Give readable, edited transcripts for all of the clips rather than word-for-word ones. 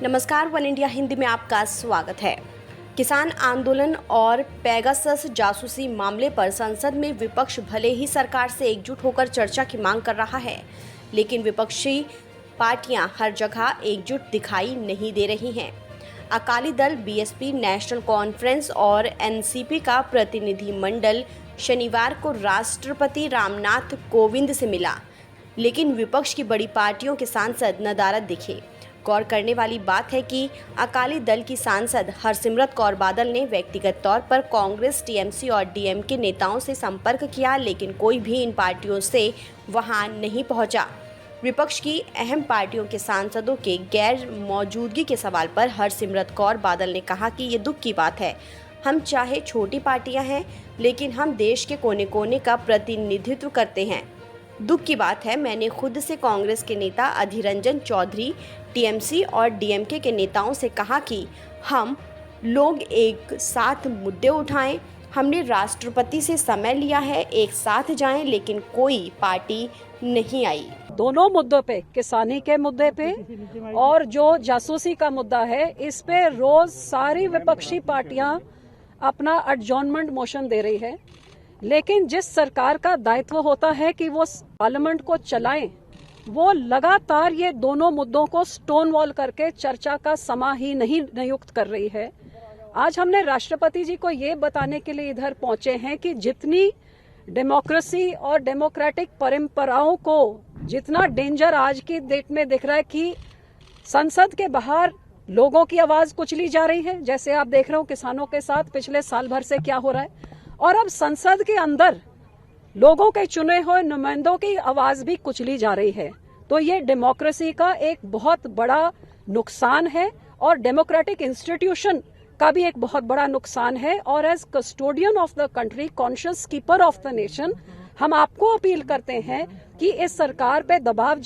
नमस्कार, one India Hindi में आपका स्वागत है। किसान आंदोलन और पेगासस जासूसी मामले पर संसद में विपक्ष भले ही सरकार से एकजुट होकर चर्चा की मांग कर रहा है, लेकिन विपक्षी पार्टियां हर जगह एकजुट दिखाई नहीं दे रही हैं। Akali Dal, BSP, national conference और एनसीपी का प्रतिनिधि मंडल शनिवार को राष्ट्रपति रामनाथ कोविंद से मिला, लेकिन विपक्ष की बड़ी पार्टियों के सांसद नदारद दिखे। गौर करने वाली बात है कि अकाली दल की सांसद हरसिमरत कौर बादल ने व्यक्तिगत तौर पर कांग्रेस, टीएमसी और डीएमके नेताओं से संपर्क किया, लेकिन कोई भी इन पार्टियों से वहां नहीं पहुंचा। विपक्ष की अहम पार्टियों के सांसदों के गैर मौजूदगी के सवाल पर हरसिमरत कौर बादल ने कहा कि ये दुख की बात है। हम चाहे छोटी पार्टियां हैं, लेकिन हम देश के कोने कोने का प्रतिनिधित्व करते हैं। दुख की बात है, मैंने खुद से कांग्रेस के नेता अधीर रंजन चौधरी, टीएमसी और डीएमके के नेताओं से कहा कि हम लोग एक साथ मुद्दे उठाएं। हमने राष्ट्रपति से समय लिया है, एक साथ जाएं, लेकिन कोई पार्टी नहीं आई। दोनों मुद्दों पे, किसानी के मुद्दे पे और जो जासूसी का मुद्दा है, इस पे रोज सारी विपक्षी पार्टियां अपना एडजॉर्नमेंट मोशन दे रही है। लेकिन जिस सरकार का दायित्व होता है कि वो पार्लियामेंट को चलाएं, वो लगातार ये दोनों मुद्दों को स्टोन वॉल करके चर्चा का समा ही नहीं नियुक्त कर रही है। आज हमने राष्ट्रपति जी को ये बताने के लिए इधर पहुंचे हैं कि जितनी डेमोक्रेसी और डेमोक्रेटिक परंपराओं को जितना डेंजर आज की डेट में दिख रहा है कि संसद के बाहर लोगों की आवाज कुचली जा रही है, जैसे आप देख रहे हो किसानों के साथ पिछले साल भर से क्या हो रहा है, और अब संसद के अंदर लोगों के चुने हुए नुमाइंदों की आवाज भी कुचली जा रही है। तो ये डेमोक्रेसी का एक बहुत बड़ा नुकसान है और डेमोक्रेटिक इंस्टीट्यूशन का भी एक बहुत बड़ा नुकसान है। और as custodian of the country, conscious keeper of the nation, हम आपको अपील करते हैं कि इस सरकार पे दबाव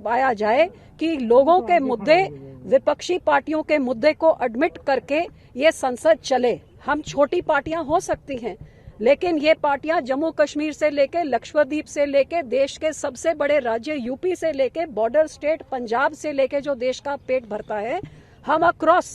पाया जाए कि लोगों के मुद्दे, विपक्षी पार्टियों के मुद्दे को एडमिट करके ये संसद चले। हम छोटी पार्टियां हो सकती हैं, लेकिन ये पार्टियां जम्मू कश्मीर से लेके लक्षद्वीप से लेके देश के सबसे बड़े राज्य यूपी से लेके बॉर्डर स्टेट पंजाब से लेके जो देश का पेट भरता है, हम अक्रॉस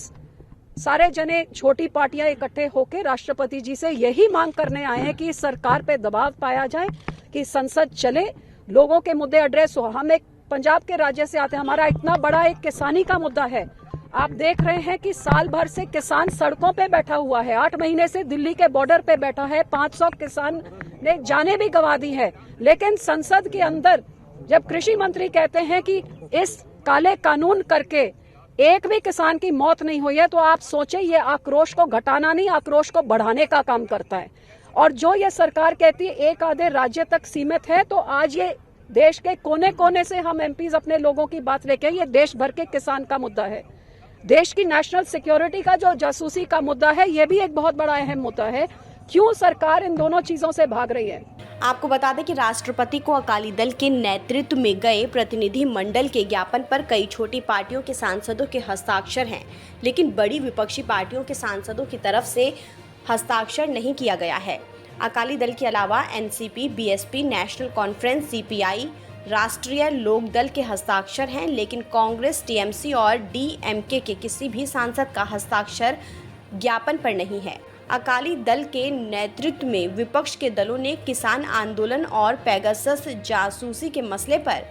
सारे जने छोटी पार्टियां इकट्ठे होकर राष्ट्रपति जी से यही मांग करने आए हैं कि सरकार पे दबाव पाया जाए कि संसद चले, लोगों के मुद्दे एड्रेस हो। हम एक पंजाब के राज्य से आते हैं, हमारा इतना बड़ा एक किसानी का मुद्दा है। आप देख रहे हैं कि साल भर से किसान सड़कों पे बैठा हुआ है, 8 महीने से दिल्ली के बॉर्डर पे बैठा है, 500 किसान ने जाने भी गंवा दी है। लेकिन संसद के अंदर जब कृषि मंत्री कहते हैं कि इस काले कानून करके एक भी किसान की मौत नहीं हुई है, तो आप सोचे ये आक्रोश को घटाना नहीं, आक्रोश को बढ़ाने का काम करता है। और जो ये सरकार कहती है एक आधे राज्य तक सीमित है, तो आज ये देश के कोने कोने से हम एमपीज अपने लोगों की बात लेके, ये देश भर के किसान का मुद्दा है। देश की नेशनल सिक्योरिटी का जो जासूसी का मुद्दा है, ये भी एक बहुत बड़ा अहम मुद्दा है। क्यों सरकार इन दोनों चीजों से भाग रही है? आपको बता दें कि राष्ट्रपति को अकाली दल के नेतृत्व में गए प्रतिनिधि मंडल के ज्ञापन पर कई छोटी पार्टियों के सांसदों के हस्ताक्षर हैं, लेकिन बड़ी विपक्षी पार्टियों के सांसदों की तरफ से हस्ताक्षर नहीं किया गया है। अकाली दल के अलावा NCP, BSP, national conference, CPI, राष्ट्रीय लोकदल के हस्ताक्षर हैं, लेकिन कांग्रेस, टीएमसी और डीएमके के किसी भी सांसद का हस्ताक्षर ज्ञापन पर नहीं है। अकाली दल के नेतृत्व में विपक्ष के दलों ने किसान आंदोलन और पेगासस जासूसी के मसले पर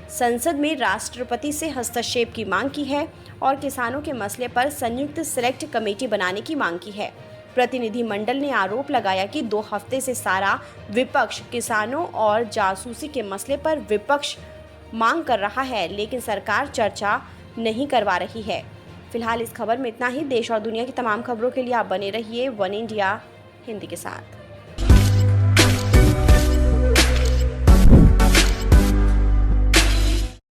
संसद में राष्ट्रपति से हस्तक्षेप की मांग की है और किसानों के मसले पर संयुक्त सेलेक्ट कमेटी बनाने की मांग की है। प्रतिनिधि मंडल ने आरोप लगाया कि 2 हफ्ते से सारा विपक्ष किसानों और जासूसी के मसले पर विपक्ष मांग कर रहा है, लेकिन सरकार चर्चा नहीं करवा रही है। फिलहाल इस खबर में इतना ही। देश और दुनिया की तमाम खबरों के लिए आप बने रहिए वन इंडिया हिंदी के साथ।